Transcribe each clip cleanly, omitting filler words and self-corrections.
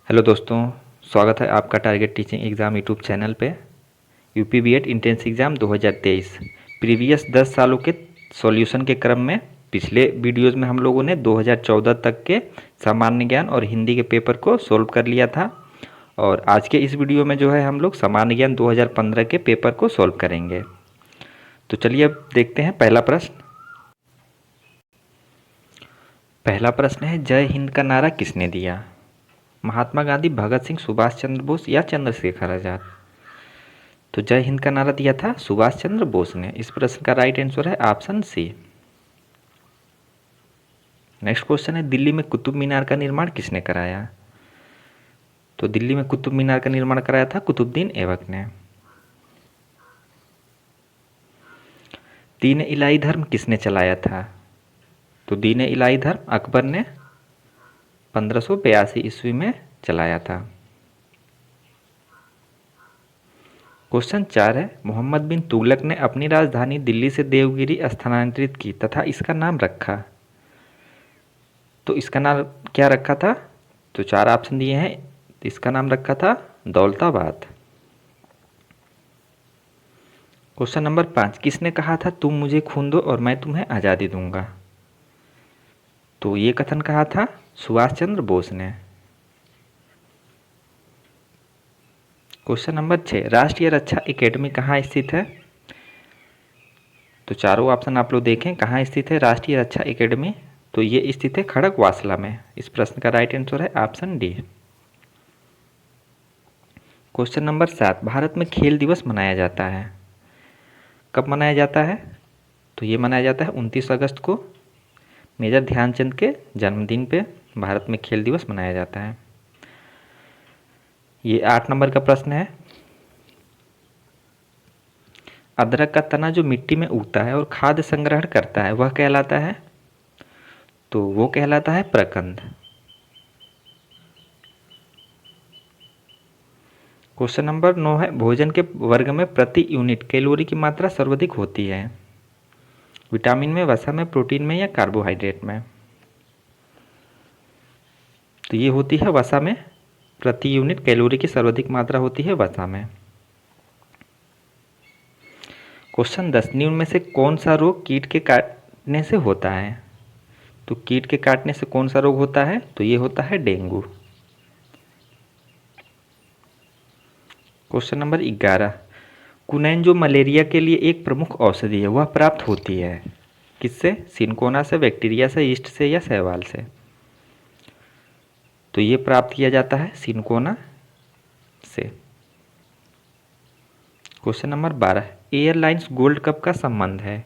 Hello दोस्तों, स्वागत है आपका target teaching exam YouTube channel पे। UP BEd entrance exam 2023 previous 10 सालों के सॉल्यूशन के क्रम में पिछले वीडियोज़ में हम लोगों ने 2014 तक के सामान्य ज्ञान और हिंदी के पेपर को सोल्व कर लिया था। और आज के इस वीडियो में जो है हम लोग सामान्य ज्ञान 2015 के पेपर को सोल्व करेंगे। तो चलिए अब देखते हैं पहला प्रश्न। पहला प्रश्न है, जय हिंद का नारा किसने दिया? महात्मा गांधी, भगत सिंह, सुभाष चंद्र बोस या चंद्रशेखर आजाद? तो जय हिंद का नारा दिया था सुभाष चंद्र बोस ने। इस प्रश्न का राइट आंसर है ऑप्शन सी। नेक्स्ट क्वेश्चन है, दिल्ली में कुतुब मीनार का निर्माण किसने कराया? तो दिल्ली में कुतुब मीनार का निर्माण कराया था कुतुबुद्दीन ऐबक ने। दीन इलाही धर्म किसने चलाया था? तो दीन इलाही धर्म अकबर ने 1582 ईस्वी में चलाया था। क्वेश्चन 4 है, मोहम्मद बिन तुगलक ने अपनी राजधानी दिल्ली से देवगिरी स्थानांतरित की तथा इसका नाम रखा। तो इसका नाम क्या रखा था? तो 4 ऑप्शन दिए हैं। इसका नाम रखा था दौलताबाद। क्वेश्चन नंबर 5, किसने कहा था तुम मुझे खून दो और मैं तुम्हें आज़ादी दूंगा? तो ये कथन कहा था सुभाष चंद्र बोस ने। क्वेश्चन नंबर 6, राष्ट्रीय रक्षा एकेडमी कहाँ स्थित है? तो चारों ऑप्शन आप लोग देखें कहाँ स्थित है राष्ट्रीय रक्षा एकेडमी। तो ये स्थित है खड़गवासला में। इस प्रश्न का राइट आंसर है option D. Question number 7, Bharat में खेल दिवस मनाया जाता है। कब मनाया जाता है? तो ये मनाया जाता है 29 अगस्त को। मेजर ध्यानचंद के जन्मदिन पे भारत में खेल दिवस मनाया जाता है। ये 8 नंबर का प्रश्न है, अदरक का तना जो मिट्टी में उगता है और खाद्य संग्रहण करता है वह कहलाता है? तो वो कहलाता है प्रकंद। क्वेश्चन नंबर 9 है, भोजन के वर्ग में प्रति यूनिट कैलोरी की मात्रा सर्वाधिक होती है। विटामिन में, वसा में, प्रोटीन में या कार्बोहाइड्रेट में? तो ये होती है वसा में। प्रति यूनिट कैलोरी की सर्वाधिक मात्रा होती है वसा में। क्वेश्चन 10, निम्न में से कौन सा रोग कीट के काटने से होता है? तो कीट के काटने से कौन सा रोग होता है? तो ये होता है डेंगू। क्वेश्चन नंबर 11, कुनैन जो मलेरिया के लिए एक प्रमुख औषधि है वह प्राप्त होती है किससे? सिनकोना से, बैक्टीरिया से, यीस्ट से या शैवाल से? तो ये प्राप्त किया जाता है सिनकोना से। Question number 12, airlines gold cup का संबंध है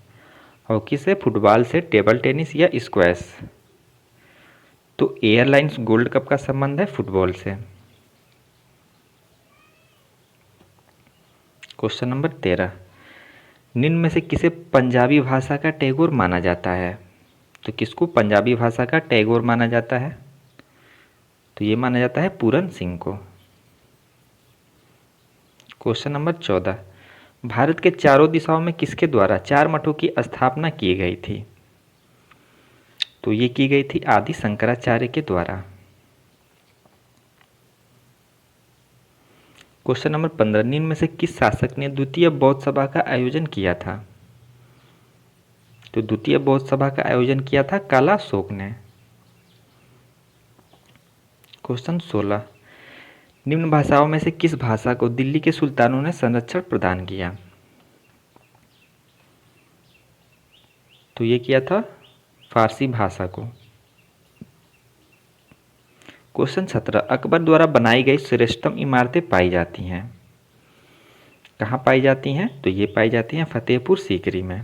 हॉकी से, फुटबॉल से, टेबल टेनिस या स्क्वैश? तो एयरलाइंस गोल्ड कप का संबंध है फुटबॉल से। क्वेश्चन नंबर 13, निम्न में से किसे पंजाबी भाषा का टैगोर माना जाता है? तो किसको पंजाबी भाषा का टैगोर माना जाता है? तो ये माना जाता है पूरन सिंह को। क्वेश्चन नंबर 14, भारत के चारों दिशाओं में किसके द्वारा 4 मठों की स्थापना की गई थी? तो ये की गई थी आदि शंकराचार्य के द्वारा। क्वेश्चन नंबर 15, निम्न में से किस शासक ने द्वितीय बौद्ध सभा का आयोजन किया था? तो द्वितीय बौद्ध सभा का आयोजन किया था कालाशोक ने। क्वेश्चन 16, निम्न भाषाओं में से किस भाषा को दिल्ली के सुल्तानों ने संरक्षण प्रदान किया? तो ये किया था फारसी भाषा को। क्वेश्चन 17, अकबर द्वारा बनाई गई श्रेष्ठतम इमारतें पाई जाती हैं कहाँ पाई जाती हैं? तो ये पाई जाती हैं फतेहपुर सीकरी में।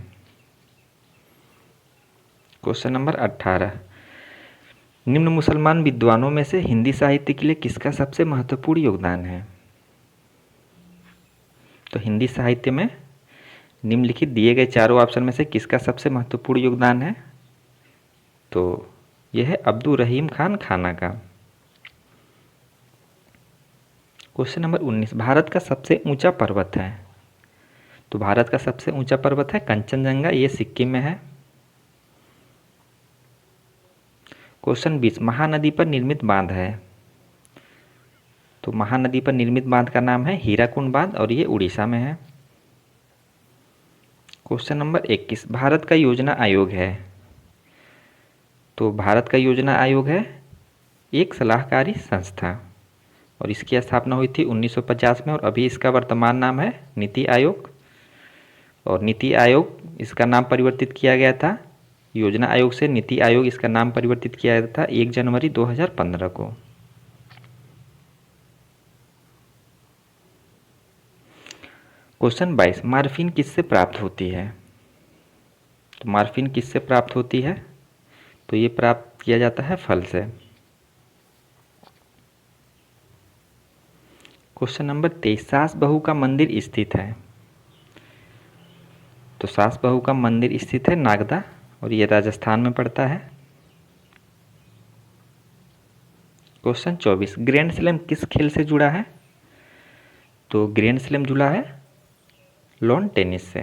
क्वेश्चन नंबर 18, निम्न मुसलमान विद्वानों में से हिंदी साहित्य के लिए किसका सबसे महत्वपूर्ण योगदान है? तो हिंदी साहित्य में निम्नलिखित दिए गए चारों ऑप्शन में से किसका सबसे महत्वपूर्ण योगदान है? तो यह है अब्दुल रहीम खान खाना का। क्वेश्चन नंबर 19, भारत का सबसे ऊंचा पर्वत है? तो भारत का सबसे ऊंचा पर्वत है कंचनजंगा, ये सिक्किम में है। क्वेश्चन 20, महानदी पर निर्मित बांध है? तो महानदी पर निर्मित बांध का नाम है हीराकुंड बांध और ये उड़ीसा में है। क्वेश्चन नंबर 21, भारत का योजना आयोग है। तो भारत का योजना आयोग है एक सलाहकारी संस्था और इसकी स्थापना हुई थी 1950 में और अभी इसका वर्तमान नाम है नीति आयोग। और नीति आयोग इसका नाम परिवर्तित किया गया था, योजना आयोग से नीति आयोग इसका नाम परिवर्तित किया गया था 1 जनवरी 2015 को। क्वेश्चन 22, मार्फिन किससे प्राप्त होती है। तो मार्फिन किससे प्राप्त होती है, तो ये प्राप्त किया जाता है फल से। क्वेश्चन नंबर 23, सास बहू का मंदिर स्थित है। तो सास बहू का मंदिर स्थित है नागदा और ये राजस्थान में पड़ता है। क्वेश्चन 24, ग्रैंड स्लैम किस खेल से जुड़ा है। तो ग्रैंड स्लैम जुड़ा है लॉन टेनिस से।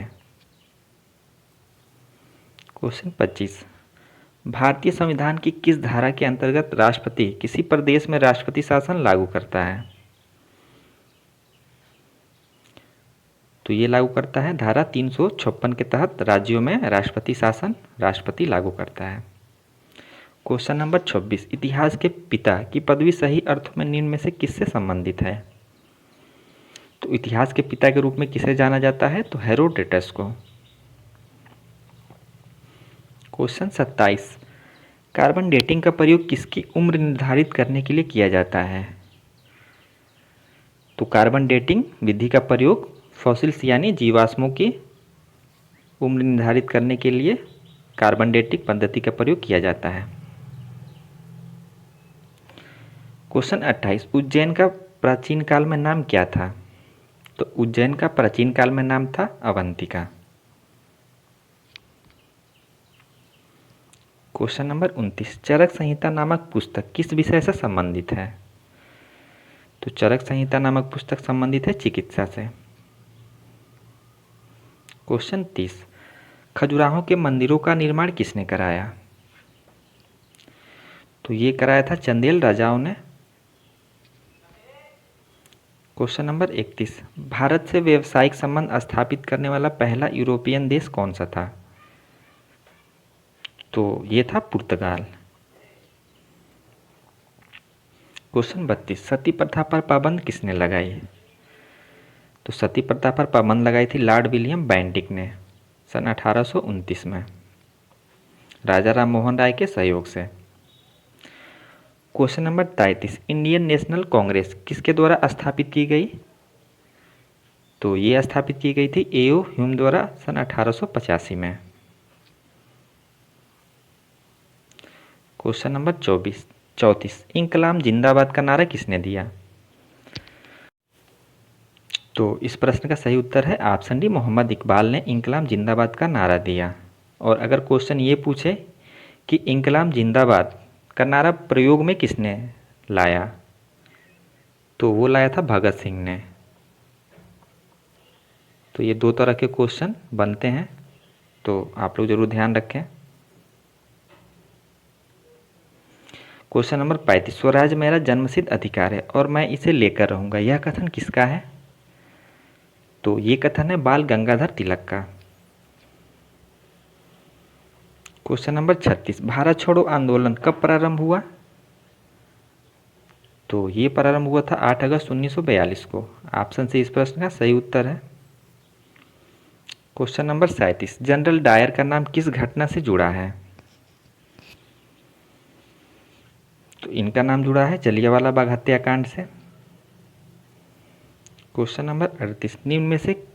क्वेश्चन 25, भारतीय संविधान की किस धारा के अंतर्गत राष्ट्रपति किसी प्रदेश में राष्ट्रपति शासन लागू करता है। तो ये लागू करता है धारा 356 के तहत राज्यों में राष्ट्रपति शासन राष्ट्रपति लागू करता है। क्वेश्चन नंबर 26, इतिहास के पिता की पदवी सही अर्थों में निम्न में से किससे संबंधित है। तो इतिहास के पिता के रूप में किसे जाना जाता है, तो हेरोडोटस को। क्वेश्चन 27, कार्बन डेटिंग का प्रयोग किसकी उम्र निर्धारित करने के लिए किया जाता है। तो कार्बन डेटिंग विधि का प्रयोग फॉसिल्स यानी जीवाश्मों की उम्र निर्धारित करने के लिए कार्बन डेटिंग पद्धति का प्रयोग किया जाता है। क्वेश्चन 28, उज्जैन का प्राचीन काल में नाम क्या था। तो उज्जैन का प्राचीन काल में नाम था अवंतिका। क्वेश्चन नंबर 29, चरक संहिता नामक पुस्तक किस विषय से संबंधित है। तो चरक संहिता नामक पुस्तक संबंधित है चिकित्सा से। क्वेश्चन 30, खजुराहो के मंदिरों का निर्माण किसने कराया। तो ये कराया था चंदेल राजाओं ने। क्वेश्चन नंबर 31, भारत से व्यावसायिक संबंध स्थापित करने वाला पहला यूरोपियन देश कौन सा था। तो ये था पुर्तगाल। क्वेश्चन 32, सती प्रथा पर पाबंद किसने लगाई। तो सती प्रथा पर पाबंद लगाई थी लॉर्ड विलियम बेंटिक ने सन 1829 में राजा राम मोहन राय के सहयोग से। Question number 33, Indian national Congress किसके द्वारा स्थापित की गई। तो ये स्थापित की गई थी एओ ह्यूम द्वारा सन 1885 में। क्वेश्चन नंबर 34, इंकलाब जिंदाबाद का नारा किसने दिया। तो इस प्रश्न का सही उत्तर है ऑप्शन डी, मोहम्मद इकबाल ने इंकलाब जिंदाबाद का नारा दिया। और अगर क्वेश्चन ये पूछे कि इंकलाब जिंदाबाद का नारा प्रयोग में किसने लाया, तो वो लाया था भगत सिंह ने। तो ये दो तरह के क्वेश्चन बनते हैं, तो आप लोग जरूर ध्यान रखें। क्वेश्चन नंबर 35, स्वराज मेरा जन्मसिद्ध अधिकार है और मैं इसे लेकर रहूंगा, यह कथन किसका है। तो ये कथन है बाल गंगाधर तिलक का। क्वेश्चन नंबर 36, भारत छोड़ो आंदोलन कब प्रारंभ हुआ। तो ये प्रारंभ हुआ था 8 अगस्त 1942 को। ऑप्शन से इस प्रश्न का सही उत्तर है। क्वेश्चन नंबर 37, जनरल डायर का नाम किस घटना से जुड़ा है। तो इनका नाम जुड़ा है जलियांवाला बाग हत्याकांड से। क्वेश्चन नंबर 38, निम्न में से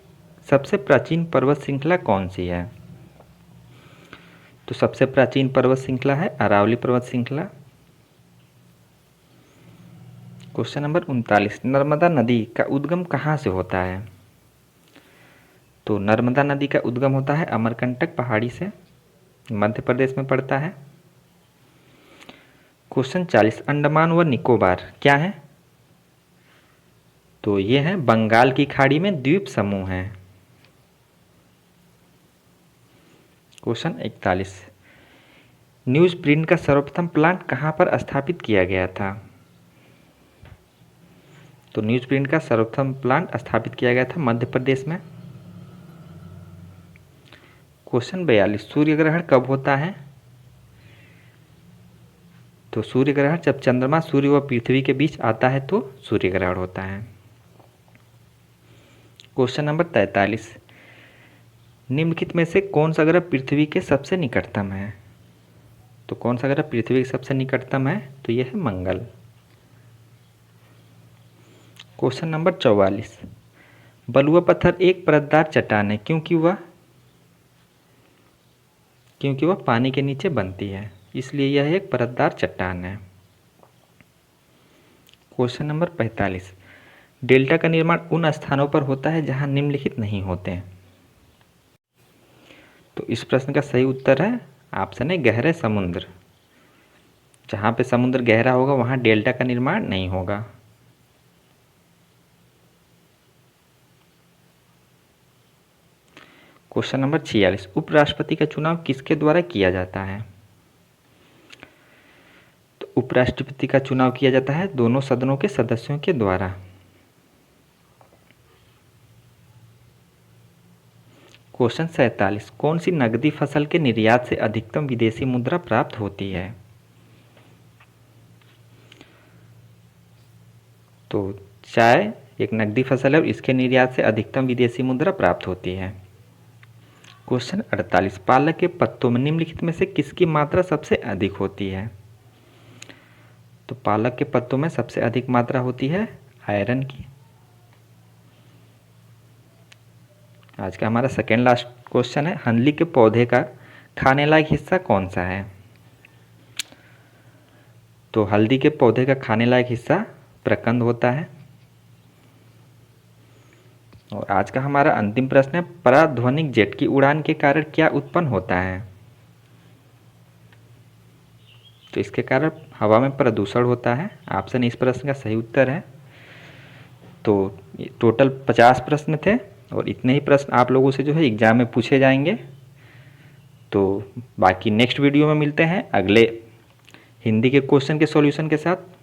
सबसे प्राचीन पर्वत श्रृंखला कौन सी है। तो सबसे प्राचीन पर्वत श्रृंखला है अरावली पर्वत श्रृंखला। क्वेश्चन नंबर 39, नर्मदा नदी का उद्गम कहाँ से होता है। तो नर्मदा नदी का उद्गम होता है अमरकंटक पहाड़ी से, मध्य प्रदेश में पड़ता है। क्वेश्चन 40, अंडमान व निकोबार क्या है। तो ये है बंगाल की खाड़ी में द्वीप समूह है। क्वेश्चन 41, न्यूज प्रिंट का सर्वप्रथम प्लांट कहाँ पर स्थापित किया गया था। तो न्यूज प्रिंट का सर्वप्रथम प्लांट स्थापित किया गया था मध्य प्रदेश में। क्वेश्चन 42, सूर्य ग्रहण कब होता है? तो सूर्य ग्रहण जब चंद्रमा सूर्य व पृथ्वी के बीच आता है तो सूर्य ग्रहण होता है। क्वेश्चन नंबर 43, निम्नलिखित में से कौन सा ग्रह पृथ्वी के सबसे निकटतम है? तो कौन सा ग्रह पृथ्वी के सबसे निकटतम है? तो यह है मंगल। क्वेश्चन नंबर 44, बलुआ पत्थर एक परतदार चट्टान है क्योंकि वह पानी के नीचे बनती है, इसलिए यह एक परतदार चट्टान है। क्वेश्चन नंबर 45, डेल्टा का निर्माण उन स्थानों पर होता है जहां निम्नलिखित नहीं होते हैं। तो इस प्रश्न का सही उत्तर है ऑप्शन है गहरे समुद्र। जहां पे समुद्र गहरा होगा वहां डेल्टा का निर्माण नहीं होगा। क्वेश्चन नंबर 46, उपराष्ट्रपति का चुनाव किसके द्वारा किया जाता है? तो उपराष्ट्रपति का चुनाव किया जाता है दोनों सदनों के सदस्यों के द्वारा। क्वेश्चन 47, कौन सी नकदी फसल के निर्यात से अधिकतम विदेशी मुद्रा प्राप्त होती है? तो चाय एक नकदी फसल है और इसके निर्यात से अधिकतम विदेशी मुद्रा प्राप्त होती है। क्वेश्चन 48, पालक के पत्तों में निम्नलिखित में से किसकी मात्रा सबसे अधिक होती है? तो पालक के पत्तों में सबसे अधिक मात्रा होती है आयरन की। आज का हमारा सेकेंड लास्ट क्वेश्चन है, हंदली के पौधे का खाने लायक हिस्सा कौन सा है? तो हल्दी के पौधे का खाने लायक हिस्सा प्रकंद होता है। और आज का हमारा अंतिम प्रश्न है, पराध्वनिक जेट की उड़ान के कारण क्या उत्पन्न होता है? तो इसके कारण हवा में प्रदूषण होता है। ऑप्शन इस प्रश्न का सही उत्तर है। तो टोटल 50 प्रश्न थे और इतने ही प्रश्न आप लोगों से जो है एग्जाम में पूछे जाएंगे। तो बाकी नेक्स्ट वीडियो में मिलते हैं अगले हिंदी के क्वेश्चन के सॉल्यूशन के साथ।